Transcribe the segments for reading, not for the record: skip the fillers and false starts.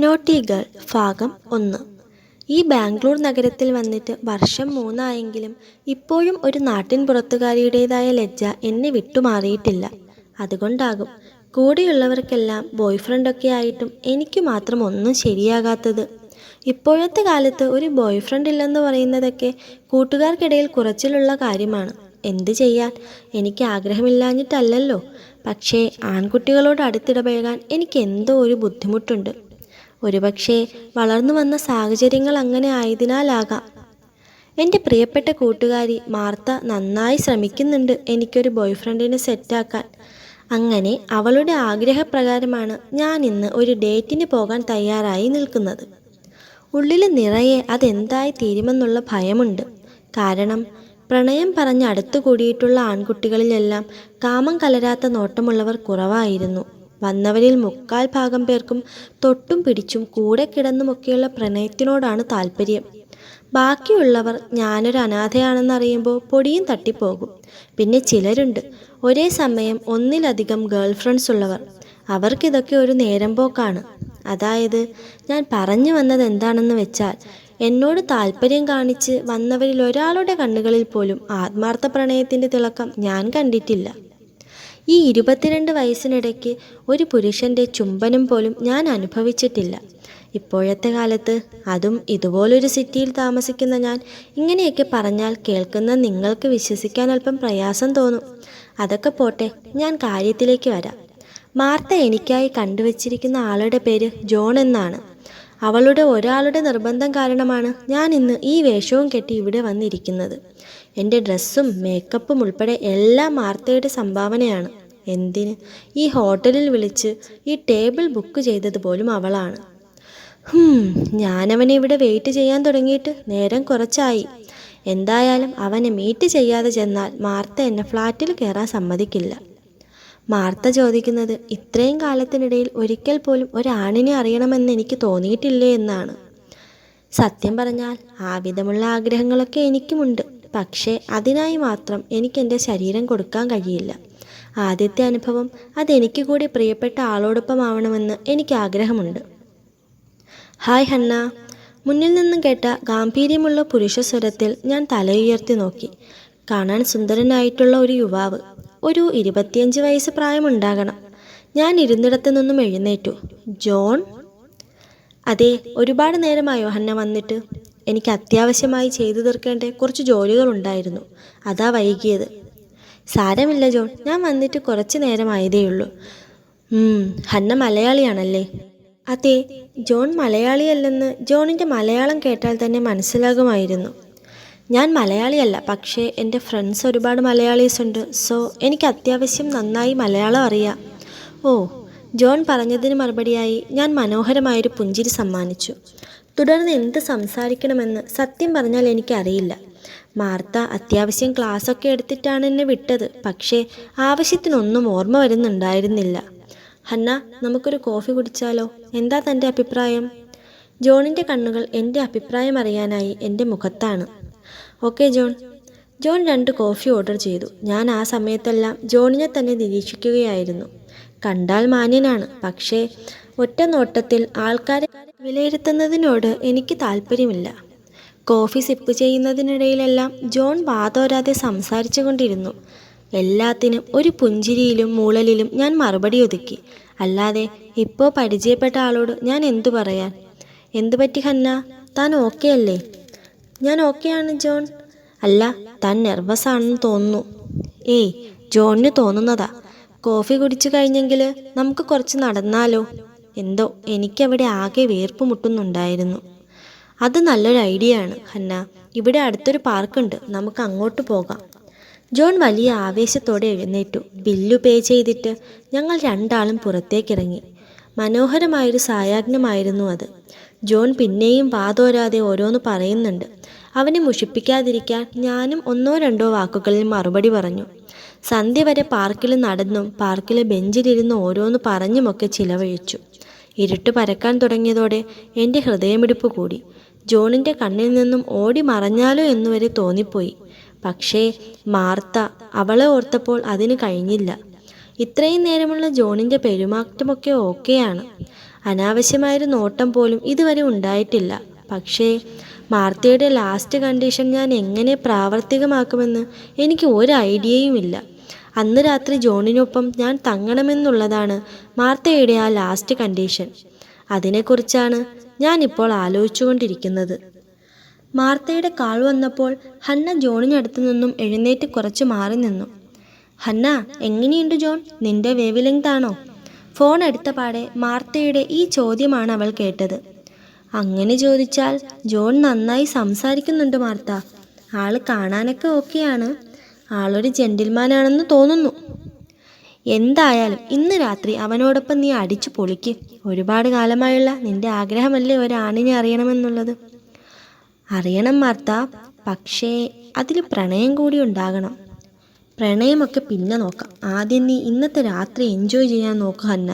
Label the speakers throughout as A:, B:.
A: Naughty girl ഭാഗം 1. ഈ ബാംഗ്ലൂർ നഗരത്തിൽ വന്നിട്ട് വർഷം 3 ആയെങ്കിലും ഇപ്പോഴും ഒരു നാട്ടിൻ പുറത്തുകാരിയുടേതായ ലജ്ജ എന്നെ വിട്ടുമാറിയിട്ടില്ല. അതുകൊണ്ടാകും കൂടെയുള്ളവർക്കെല്ലാം ബോയ് ഫ്രണ്ടൊക്കെ ആയിട്ടും എനിക്ക് മാത്രം ഒന്നും ശരിയാകാത്തത്. ഇപ്പോഴത്തെ കാലത്ത് ഒരു ബോയ് ഫ്രണ്ട് ഇല്ലെന്ന് പറയുന്നതൊക്കെ കൂട്ടുകാർക്കിടയിൽ കുറച്ചിലുള്ള കാര്യമാണ്. എന്തു ചെയ്യാൻ, എനിക്ക് ആഗ്രഹമില്ലാഞ്ഞിട്ടല്ലല്ലോ. പക്ഷേ ആൺകുട്ടികളോട് അടുത്തിടപഴകാൻ എനിക്ക് എന്തോ ഒരു ബുദ്ധിമുട്ടുണ്ട്. ഒരുപക്ഷെ വളർന്നു വന്ന സാഹചര്യങ്ങൾ അങ്ങനെ ആയതിനാലാകാം. എൻ്റെ പ്രിയപ്പെട്ട കൂട്ടുകാരി മാർത്ത നന്നായി ശ്രമിക്കുന്നുണ്ട് എനിക്കൊരു ബോയ് ഫ്രണ്ടിനെ സെറ്റാക്കാൻ. അങ്ങനെ അവളുടെ ആഗ്രഹപ്രകാരമാണ് ഞാൻ ഇന്ന് ഒരു ഡേറ്റിന് പോകാൻ തയ്യാറായി നിൽക്കുന്നത്. ഉള്ളിൽ നിറയെ അതെന്തായി തീരുമെന്നുള്ള ഭയമുണ്ട്. കാരണം പ്രണയം പറഞ്ഞ് അടുത്തുകൂടിയിട്ടുള്ള ആൺകുട്ടികളിലെല്ലാം കാമം കലരാത്ത നോട്ടമുള്ളവർ കുറവായിരുന്നു. വന്നവരിൽ 3/4 പേർക്കും തൊട്ടും പിടിച്ചും കൂടെ കിടന്നുമൊക്കെയുള്ള പ്രണയത്തിനോടാണ് താല്പര്യം. ബാക്കിയുള്ളവർ ഞാനൊരു അനാഥയാണെന്നറിയുമ്പോൾ പൊടിയും തട്ടിപ്പോകും. പിന്നെ ചിലരുണ്ട് ഒരേ സമയം ഒന്നിലധികം ഗേൾ ഫ്രണ്ട്സ് ഉള്ളവർ. അവർക്കിതൊക്കെ ഒരു നേരം പോക്കാണ്. അതായത് ഞാൻ പറഞ്ഞു വന്നത് എന്താണെന്ന് വെച്ചാൽ, എന്നോട് താല്പര്യം കാണിച്ച് വന്നവരിൽ ഒരാളുടെ കണ്ണുകളിൽ പോലും ആത്മാർത്ഥ പ്രണയത്തിൻ്റെ തിളക്കം ഞാൻ കണ്ടിട്ടില്ല. ഈ 22 വയസ്സിനിടയ്ക്ക് ഒരു പുരുഷൻ്റെ ചുംബനം പോലും ഞാൻ അനുഭവിച്ചിട്ടില്ല. ഇപ്പോഴത്തെ കാലത്ത്, അതും ഇതുപോലൊരു സിറ്റിയിൽ താമസിക്കുന്ന ഞാൻ, ഇങ്ങനെയൊക്കെ പറഞ്ഞാൽ കേൾക്കുന്ന നിങ്ങൾക്ക് വിശ്വസിക്കാൻ അല്പം പ്രയാസം തോന്നും. അതൊക്കെ പോട്ടെ, ഞാൻ കാര്യത്തിലേക്ക് വരാം. മാർത്ത എനിക്കായി കണ്ടുവച്ചിരിക്കുന്ന ആളുടെ പേര് ജോൺ എന്നാണ്. അവളുടെ ഒരാളുടെ നിർബന്ധം കാരണമാണ് ഞാൻ ഇന്ന് ഈ വേഷവും കെട്ടി ഇവിടെ വന്നിരിക്കുന്നത്. എൻ്റെ ഡ്രസ്സും മേക്കപ്പും ഉൾപ്പെടെ എല്ലാം മാർത്തയുടെ സംഭാവനയാണ്. എന്തിന്, ഈ ഹോട്ടലിൽ വിളിച്ച് ഈ ടേബിൾ ബുക്ക് ചെയ്തത് പോലും അവളാണ്. ഞാനവനെ ഇവിടെ വെയിറ്റ് ചെയ്യാൻ തുടങ്ങിയിട്ട് നേരം കുറച്ചായി. എന്തായാലും അവനെ മീറ്റ് ചെയ്യാതെ ചെന്നാൽ മാർത്ത എന്നെ ഫ്ലാറ്റിൽ കയറാൻ സമ്മതിക്കില്ല. മാർത്ത ചോദിക്കുന്നത് ഇത്രയും കാലത്തിനിടയിൽ ഒരിക്കൽ പോലും ഒരാണിനെ അറിയണമെന്ന് എനിക്ക് തോന്നിയിട്ടില്ലേ എന്നാണ്. സത്യം പറഞ്ഞാൽ ആ വിധമുള്ള ആഗ്രഹങ്ങളൊക്കെ എനിക്കുമുണ്ട്. പക്ഷേ അതിനായി മാത്രം എനിക്കെൻ്റെ ശരീരം കൊടുക്കാൻ കഴിയില്ല. ആദ്യത്തെ അനുഭവം അതെനിക്ക് കൂടി പ്രിയപ്പെട്ട ആളോടൊപ്പമാവണമെന്ന് എനിക്ക് ആഗ്രഹമുണ്ട്. Hi Hannah. മുന്നിൽ നിന്നും കേട്ട ഗാംഭീര്യമുള്ള പുരുഷസ്വരത്തിൽ ഞാൻ തലയുയർത്തി നോക്കി. കാണാൻ സുന്ദരനായിട്ടുള്ള ഒരു യുവാവ്. ഒരു 25 വയസ്സ് പ്രായമുണ്ടാകണം. ഞാൻ ഇരുന്നിടത്തു നിന്നും എഴുന്നേറ്റു. ജോൺ? അതെ, ഒരുപാട് നേരമായോ ഹന്ന വന്നിട്ട്? എനിക്ക് അത്യാവശ്യമായി ചെയ്തു തീർക്കേണ്ട കുറച്ച് ജോലികളുണ്ടായിരുന്നു, അതാ വൈകിയത്. സാരമില്ല ജോൺ, ഞാൻ വന്നിട്ട് കുറച്ച് നേരമായതേയുള്ളൂ. ഹന്ന മലയാളിയാണല്ലേ? അതെ, ജോൺ മലയാളിയല്ലെന്ന് ജോണിൻ്റെ മലയാളം കേട്ടാൽ തന്നെ മനസ്സിലാകുമായിരുന്നു. ഞാൻ മലയാളിയല്ല, പക്ഷേ എൻ്റെ ഫ്രണ്ട്സ് ഒരുപാട് മലയാളീസ് ഉണ്ട്. സോ എനിക്ക് അത്യാവശ്യം നന്നായി മലയാളം അറിയാം. ഓ, ജോൺ പറഞ്ഞതിന് മറുപടിയായി ഞാൻ മനോഹരമായൊരു പുഞ്ചിരി സമ്മാനിച്ചു. തുടർന്ന് എന്ത് സംസാരിക്കണമെന്ന് സത്യം പറഞ്ഞാൽ എനിക്കറിയില്ല. മാർത്ത അത്യാവശ്യം ക്ലാസ്സൊക്കെ എടുത്തിട്ടാണ് എന്നെ വിട്ടത്. പക്ഷേ ആവശ്യത്തിനൊന്നും ഓർമ്മ വരുന്നുണ്ടായിരുന്നില്ല. ഹന്ന, നമുക്കൊരു കോഫി കുടിച്ചാലോ? എന്താ തൻ്റെ അഭിപ്രായം? ജോണിൻ്റെ കണ്ണുകൾ എൻ്റെ അഭിപ്രായം അറിയാനായി എൻ്റെ മുഖത്താണ്. Okay John. John 2 coffee order ചെയ്തു. ഞാൻ ആ സമയത്തെല്ലാം ജോണിനെ തന്നെ നിരീക്ഷിക്കുകയായിരുന്നു. കണ്ടാൽ മാന്യനാണ്, പക്ഷേ ഒറ്റ നോട്ടത്തിൽ ആൾക്കാരെ വിലയിരുത്തുന്നതിനോട് എനിക്ക് താല്പര്യമില്ല. കോഫി സിപ്പ് ചെയ്യുന്നതിനിടയിലെല്ലാം ജോൺ വാതോരാതെ സംസാരിച്ചു കൊണ്ടിരുന്നു. എല്ലാത്തിനും ഒരു പുഞ്ചിരിയിലും മൂളലിലും ഞാൻ മറുപടി ഒതുക്കി. അല്ലാതെ ഇപ്പോൾ പരിചയപ്പെട്ട ആളോട് ഞാൻ എന്തു പറയാൻ? എന്തു പറ്റി ഹന്ന, താൻ ഓക്കെ അല്ലേ? ഞാൻ ഓക്കെയാണ് ജോൺ. അല്ല, താൻ നെർവസ് ആണെന്ന് തോന്നുന്നു. ഏയ്, ജോണിന് തോന്നുന്നതാ. കോഫി കുടിച്ചു കഴിഞ്ഞെങ്കിൽ നമുക്ക് കുറച്ച് നടന്നാലോ? എന്തോ എനിക്കവിടെ ആകെ വീർപ്പ് മുട്ടുന്നുണ്ടായിരുന്നു. അത് നല്ലൊരു ഐഡിയ ആണ് ഹന്ന. ഇവിടെ അടുത്തൊരു പാർക്കുണ്ട്, നമുക്ക് അങ്ങോട്ട് പോകാം. ജോൺ വലിയ ആവേശത്തോടെ എഴുന്നേറ്റു. ബില്ലു പേ ചെയ്തിട്ട് ഞങ്ങൾ 2 ആളും പുറത്തേക്കിറങ്ങി. മനോഹരമായൊരു സായാഹ്നമായിരുന്നു അത്. ജോൺ പിന്നെയും വാതോരാതെ ഓരോന്ന് പറയുന്നുണ്ട്. അവനെ മുഷിപ്പിക്കാതിരിക്കാൻ ഞാനും 1-2 വാക്കുകളിൽ മറുപടി പറഞ്ഞു. സന്ധ്യ വരെ പാർക്കിൽ നടന്നും പാർക്കിലെ ബെഞ്ചിലിരുന്ന് ഓരോന്ന് പറഞ്ഞുമൊക്കെ ചിലവഴിച്ചു. ഇരുട്ട് പരക്കാൻ തുടങ്ങിയതോടെ എൻ്റെ ഹൃദയമിടിപ്പ് കൂടി. ജോണിൻ്റെ കണ്ണിൽ നിന്നും ഓടി മറഞ്ഞാലോ എന്നുവരെ തോന്നിപ്പോയി. പക്ഷേ മാർത്ത, അവളെ ഓർത്തപ്പോൾ അതിന് കഴിഞ്ഞില്ല. ഇത്രയും നേരമുള്ള ജോണിൻ്റെ പെരുമാറ്റമൊക്കെ ഓക്കെയാണ്. അനാവശ്യമായൊരു നോട്ടം പോലും ഇതുവരെ ഉണ്ടായിട്ടില്ല. പക്ഷേ മാർത്തയുടെ ലാസ്റ്റ് കണ്ടീഷൻ ഞാൻ എങ്ങനെ പ്രാവർത്തികമാക്കുമെന്ന് എനിക്ക് ഒരു ഐഡിയയുമില്ല. അന്ന് രാത്രി ജോണിനൊപ്പം ഞാൻ തങ്ങണമെന്നുള്ളതാണ് മാർത്തയുടെ ആ ലാസ്റ്റ് കണ്ടീഷൻ. അതിനെക്കുറിച്ചാണ് ഞാനിപ്പോൾ ആലോചിച്ചുകൊണ്ടിരിക്കുന്നത്. മാർത്തയുടെ കാൾ വന്നപ്പോൾ ഹന്ന ജോണിനടുത്തു നിന്നും എഴുന്നേറ്റ് കുറച്ച് മാറി നിന്നു. ഹന്ന, എങ്ങനെയുണ്ട് ജോൺ? നിന്റെ വേവ് ലെങ്ത് ആണോ? ഫോൺ എടുത്ത പാടെ മാർത്തയുടെ ഈ ചോദ്യമാണ് അവൾ കേട്ടത്. അങ്ങനെ ചോദിച്ചാൽ ജോൺ നന്നായി സംസാരിക്കുന്നുണ്ട് മാർത്ത. ആള് കാണാനൊക്കെ ഓക്കെയാണ്. ആളൊരു ജെന്റിൽമാനാണെന്ന് തോന്നുന്നു. എന്തായാലും ഇന്ന് രാത്രി അവനോടൊപ്പം നീ അടിച്ചു പൊളിക്ക്. ഒരുപാട് കാലമായുള്ള നിന്റെ ആഗ്രഹമല്ലേ ഒരാണിനെ അറിയണമെന്നുള്ളത്. അറിയണം മാർത്ത, പക്ഷേ അതിൽ പ്രണയം കൂടി ഉണ്ടാകണം. പ്രണയമൊക്കെ പിന്നെ നോക്കാം. ആദ്യം നീ ഇന്നത്തെ രാത്രി എൻജോയ് ചെയ്യാൻ നോക്ക് ഹന്ന.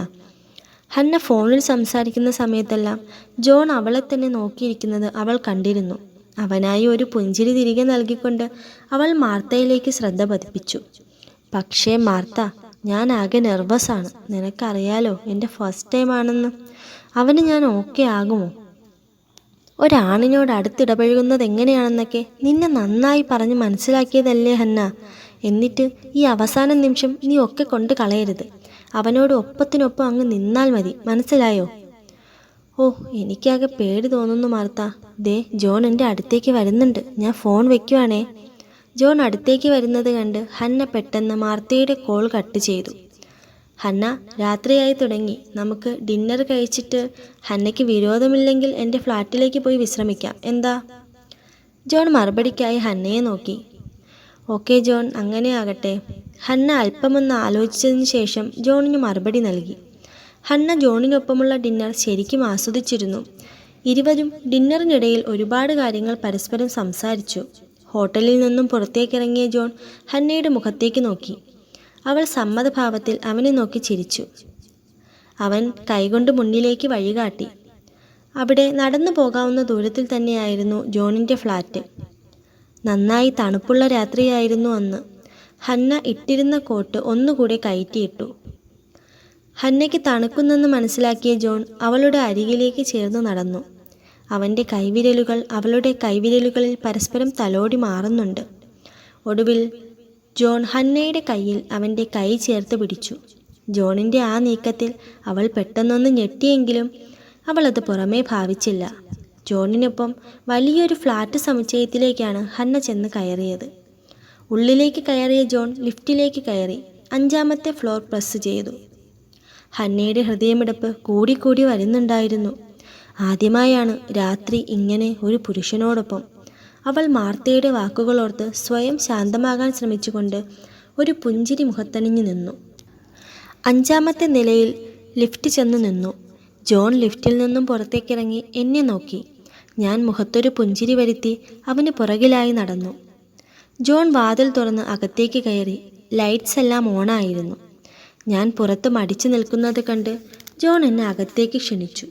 A: ഹന്ന ഫോണിൽ സംസാരിക്കുന്ന സമയത്തെല്ലാം ജോൺ അവളെ തന്നെ നോക്കിയിരിക്കുന്നത് അവൾ കണ്ടിരുന്നു. അവനായി ഒരു പുഞ്ചിരി തിരികെ നൽകിക്കൊണ്ട് അവൾ മാർത്തയിലേക്ക് ശ്രദ്ധ പതിപ്പിച്ചു. പക്ഷേ മാർത്ത, ഞാൻ ആകെ നെർവസാണ്. നിനക്കറിയാലോ, എൻ്റെ ഫസ്റ്റ് ടൈം ആണെന്ന്. അവന് ഞാൻ ഓക്കെ ആകുമോ? ഒരാണിനോട് അടുത്തിടപഴകുന്നത് എങ്ങനെയാണെന്നൊക്കെ നിന്നെ നന്നായി പറഞ്ഞ് മനസ്സിലാക്കിയതല്ലേ ഹന്ന. എന്നിട്ട് ഈ അവസാന നിമിഷം നീ ഒക്കെ കൊണ്ട് കളയരുത്. അവനോട് ഒപ്പത്തിനൊപ്പം അങ്ങ് നിന്നാൽ മതി, മനസ്സിലായോ? ഓ, എനിക്കാകെ പേടി തോന്നുന്നു മാർത്ത. ദേ, ജോൺ എൻ്റെ അടുത്തേക്ക് വരുന്നുണ്ട്. ഞാൻ ഫോൺ വെക്കുവാണേ. ജോൺ അടുത്തേക്ക് വരുന്നത് കണ്ട് ഹന്ന പെട്ടെന്ന് മാർത്തയുടെ കോൾ കട്ട് ചെയ്തു. ഹന്ന, രാത്രിയായി തുടങ്ങി. നമുക്ക് ഡിന്നർ കഴിച്ചിട്ട് ഹന്നയ്ക്ക് വിരോധമില്ലെങ്കിൽ എൻ്റെ ഫ്ലാറ്റിലേക്ക് പോയി വിശ്രമിക്കാം. എന്താ? ജോൺ മറുപടിക്കായി ഹന്നയെ നോക്കി. ഓക്കെ ജോൺ, അങ്ങനെ ആകട്ടെ. ഹന്ന അല്പമൊന്ന് ആലോചിച്ചതിന് ശേഷം ജോണിന് മറുപടി നൽകി. ഹന്ന ജോണിനൊപ്പമുള്ള ഡിന്നർ ശരിക്കും ആസ്വദിച്ചിരുന്നു. ഇരുവരും ഡിന്നറിനിടയിൽ ഒരുപാട് കാര്യങ്ങൾ പരസ്പരം സംസാരിച്ചു. ഹോട്ടലിൽ നിന്നും പുറത്തേക്കിറങ്ങിയ ജോൺ ഹന്നയുടെ മുഖത്തേക്ക് നോക്കി. അവൾ സമ്മതഭാവത്തിൽ അവനെ നോക്കി ചിരിച്ചു. അവൻ കൈകൊണ്ട് മുന്നിലേക്ക് വഴികാട്ടി. അവിടെ നടന്നു പോകാവുന്ന ദൂരത്തിൽ തന്നെയായിരുന്നു ജോണിൻ്റെ ഫ്ലാറ്റ്. നന്നായി തണുപ്പുള്ള രാത്രിയായിരുന്നു അന്ന്. ഹന്ന ഇട്ടിരുന്ന കോട്ട് ഒന്നുകൂടെ കയറ്റിയിട്ടു. ഹന്നയ്ക്ക് തണുക്കുന്നെന്ന് മനസ്സിലാക്കിയ ജോൺ അവളുടെ അരികിലേക്ക് ചേർന്ന് നടന്നു. അവൻ്റെ കൈവിരലുകൾ അവളുടെ കൈവിരലുകളിൽ പരസ്പരം തലോടി മാറുന്നുണ്ട്. ഒടുവിൽ ജോൺ ഹന്നയുടെ കയ്യിൽ അവൻ്റെ കൈ ചേർത്ത് പിടിച്ചു. ജോണിൻ്റെ ആ നീക്കത്തിൽ അവൾ പെട്ടെന്നൊന്ന് ഞെട്ടിയെങ്കിലും അവളത് പുറമേ ഭാവിച്ചില്ല. ജോണിനൊപ്പം വലിയൊരു ഫ്ലാറ്റ് സമുച്ചയത്തിലേക്കാണ് ഹന്ന ചെന്ന് കയറിയത്. ഉള്ളിലേക്ക് കയറിയ ജോൺ ലിഫ്റ്റിലേക്ക് കയറി 5ാമത്തെ ഫ്ലോർ പ്രസ് ചെയ്തു. ഹന്നയുടെ ഹൃദയമിടിപ്പ് കൂടിക്കൂടി വരുന്നുണ്ടായിരുന്നു. ആദ്യമായാണ് രാത്രി ഇങ്ങനെ ഒരു പുരുഷനോടൊപ്പം. അവൾ മാർത്തയുടെ വാക്കുകളോർത്ത് സ്വയം ശാന്തമാകാൻ ശ്രമിച്ചുകൊണ്ട് ഒരു പുഞ്ചിരി മുഖത്തണിഞ്ഞു നിന്നു. 5ാമത്തെ നിലയിൽ ലിഫ്റ്റ് ചെന്ന് നിന്നു. ജോൺ ലിഫ്റ്റിൽ നിന്നും പുറത്തേക്കിറങ്ങി എന്നെ നോക്കി. ഞാൻ മുഖത്തൊരു പുഞ്ചിരി വരുത്തി അവന് പുറകിലായി നടന്നു. ജോൺ വാതിൽ തുറന്ന് അകത്തേക്ക് കയറി. ലൈറ്റ്സ് എല്ലാം ഓണായിരുന്നു. ഞാൻ പുറത്ത് മടിച്ചു നിൽക്കുന്നത് കണ്ട് ജോൺ എന്നെ അകത്തേക്ക് ക്ഷണിച്ചു.